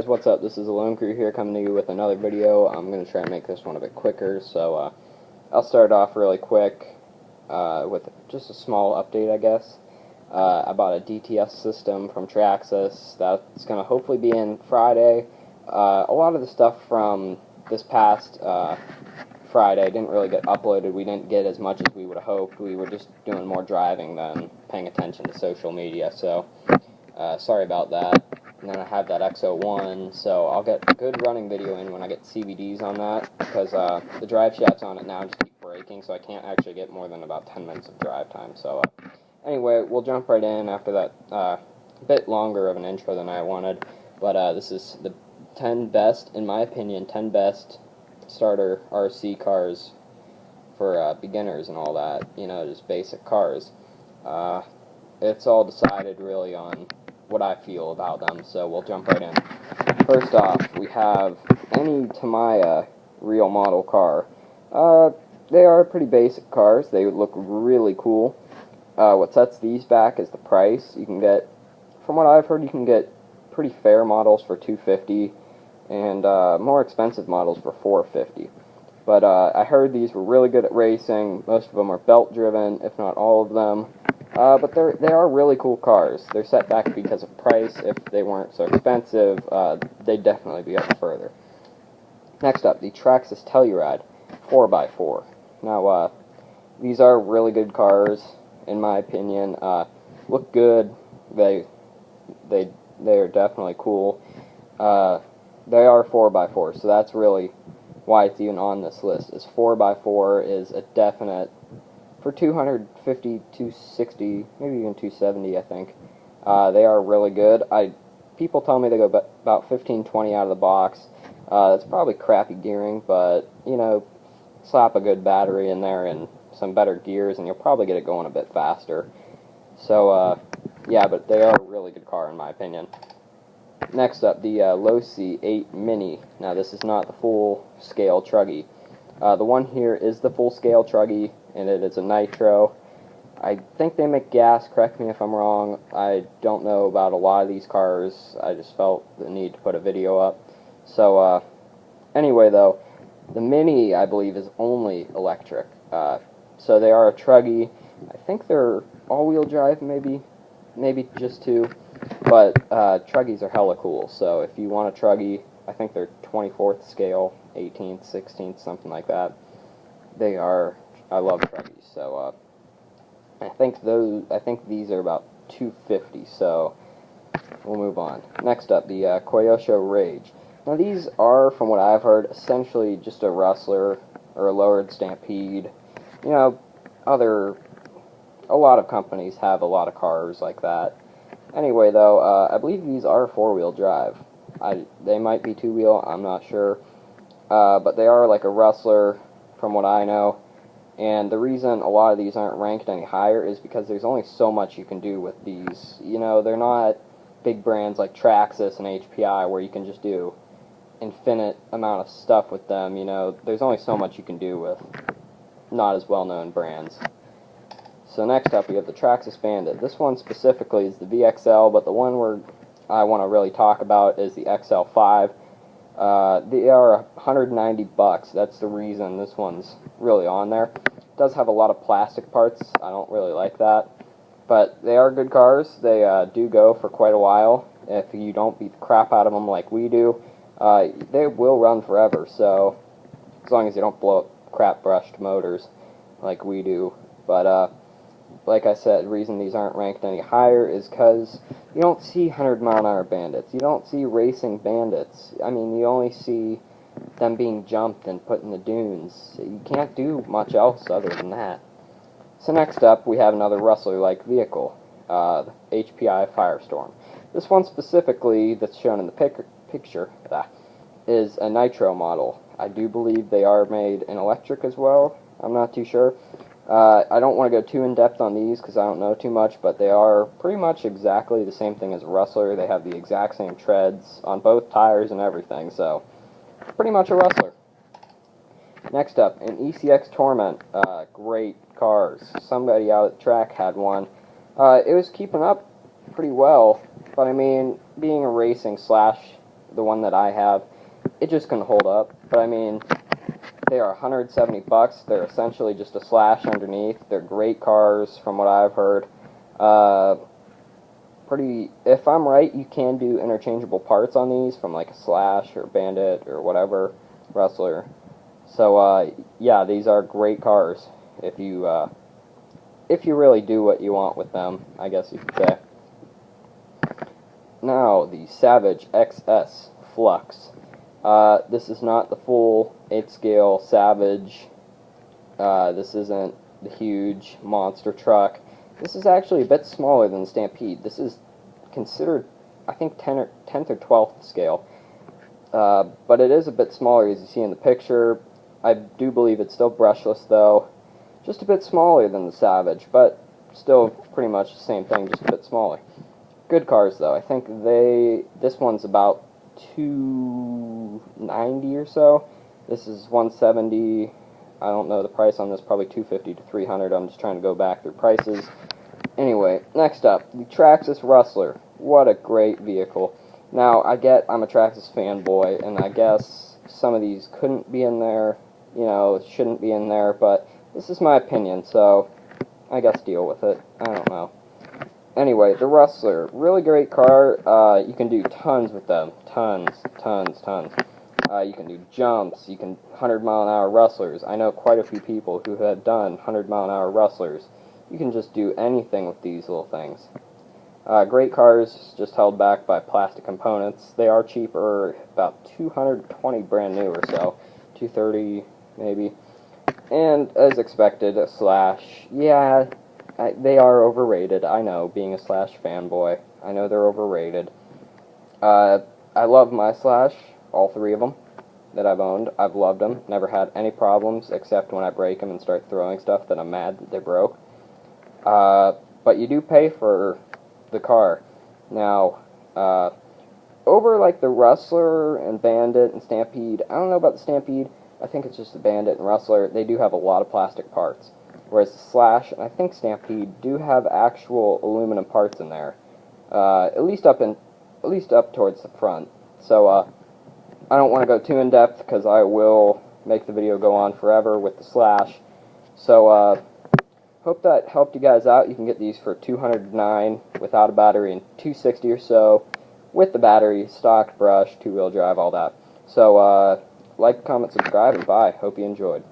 Guys, what's up? This is the Lone Crew here coming to you with another video. I'm going to try and make this one a bit quicker, so I'll start off really quick with just a small update, I guess. I bought a DTS system from Traxxas that's going to hopefully be in Friday. A lot of the stuff from this past Friday didn't really get uploaded. We didn't get as much as we would have hoped. We were just doing more driving than paying attention to social media, so sorry about that. And then I have that X01, so I'll get a good running video in when I get CVDs on that, because the drive shafts on it now just keep breaking, so I can't actually get more than about 10 minutes of drive time. So anyway, we'll jump right in after that bit longer of an intro than I wanted, but this is the 10 best, in my opinion, 10 best starter RC cars for beginners and all that, you know, just basic cars. It's all decided really on what I feel about them, so we'll jump right in. First off, we have any Tamiya real model car. They are pretty basic cars. They look really cool. What sets these back is the price. You can get, from what I've heard, you can get pretty fair models for $250 and more expensive models for $450. But I heard these were really good at racing. Most of them are belt driven, if not all of them. But they are really cool cars. They're set back because of price. If they weren't so expensive, they'd definitely be up further. Next up, the Traxxas Telluride 4x4. Now, these are really good cars, in my opinion. Look good. They are definitely cool. They are 4x4, so that's really why it's even on this list. Is 4x4 is a definite. For $250, $260, maybe even $270, I think. They are really good. People tell me they go about 15, 20 out of the box. That's probably crappy gearing, but, you know, slap a good battery in there and some better gears, and you'll probably get it going a bit faster. So, yeah, but they are a really good car, in my opinion. Next up, the Losi 8 Mini. Now, this is not the full-scale Truggy. The one here is the full-scale Truggy, and it is a nitro. I think they make gas, correct me if I'm wrong. I don't know about a lot of these cars. I just felt the need to put a video up. So, anyway though, the Mini, I believe, is only electric. So they are a Truggy. I think they're all-wheel drive, maybe just two. But Truggies are hella cool, so if you want a Truggy, I think they're 24th scale, 18th, 16th, something like that. They are, I love Truggies, so I think these are about $250, so we'll move on. Next up, the Kyosho Rage. Now these are, from what I've heard, essentially just a Rustler or a lowered Stampede. You know, a lot of companies have a lot of cars like that. Anyway though, I believe these are four-wheel drive. They might be two-wheel, I'm not sure. But they are like a Rustler, from what I know. And the reason a lot of these aren't ranked any higher is because there's only so much you can do with these. You know, they're not big brands like Traxxas and HPI where you can just do infinite amount of stuff with them. You know, there's only so much you can do with not as well-known brands. So next up we have the Traxxas Bandit. This one specifically is the VXL, but the one I want to really talk about is the XL5. They are $190. That's the reason this one's really on there. It does have a lot of plastic parts. I don't really like that. But they are good cars. They do go for quite a while. If you don't beat the crap out of them like we do, they will run forever. So as long as you don't blow up crap brushed motors like we do. But like I said, the reason these aren't ranked any higher is because you don't see 100-mile-an-hour bandits. You don't see racing bandits. I mean, you only see them being jumped and put in the dunes. You can't do much else other than that. So next up, we have another Rustler-like vehicle, the HPI Firestorm. This one specifically, that's shown in the picture, is a nitro model. I do believe they are made in electric as well. I'm not too sure. I don't want to go too in-depth on these because I don't know too much, but they are pretty much exactly the same thing as a Rustler. They have the exact same treads on both tires and everything, so pretty much a Rustler. Next up, an ECX Torment. Great cars. Somebody out at the track had one. It was keeping up pretty well, but I mean, being a racing slash the one that I have, it just couldn't hold up. But I mean, they are $170. They're essentially just a Slash underneath. They're great cars from what I've heard. If I'm right, you can do interchangeable parts on these from like a Slash or Bandit or whatever Rustler. So yeah, these are great cars if you really do what you want with them, I guess you could say. Now, the Savage XS Flux. This is not the full 8-scale Savage. This isn't the huge monster truck. This is actually a bit smaller than the Stampede. This is considered, I think, 10th or 12th scale. But it is a bit smaller, as you see in the picture. I do believe it's still brushless, though. Just a bit smaller than the Savage, but still pretty much the same thing, just a bit smaller. Good cars, though. I think this one's about $290 or so. This is $170. I don't know the price on this, probably $250 to $300. I'm just trying to go back through prices. Anyway, next up, the Traxxas Rustler. What a great vehicle. Now, I get I'm a Traxxas fanboy, and I guess some of these couldn't be in there, shouldn't be in there, but this is my opinion, so I guess deal with it. I don't know. Anyway, the Rustler, really great car. You can do tons with them. Tons. You can do jumps. You can 100-mile-an-hour Rustlers. I know quite a few people who have done 100-mile-an-hour Rustlers. You can just do anything with these little things. Great cars, just held back by plastic components. They are cheaper, about $220 brand new or so. $230 maybe. And as expected, a Slash. Yeah, they are overrated. I know, being a Slash fanboy. I know they're overrated. I love my Slash, all 3 of them that I've owned. I've loved them. Never had any problems, except when I break them and start throwing stuff that I'm mad that they broke. But you do pay for the car. Now, over like the Rustler and Bandit and Stampede, I don't know about the Stampede. I think it's just the Bandit and Rustler. They do have a lot of plastic parts. Whereas the Slash and I think Stampede do have actual aluminum parts in there. At least up towards the front. So I don't want to go too in depth because I will make the video go on forever with the Slash. So hope that helped you guys out. You can get these for $209 without a battery and $260 or so with the battery, stock, brush, 2-wheel drive, all that. So like, comment, subscribe, and bye. Hope you enjoyed.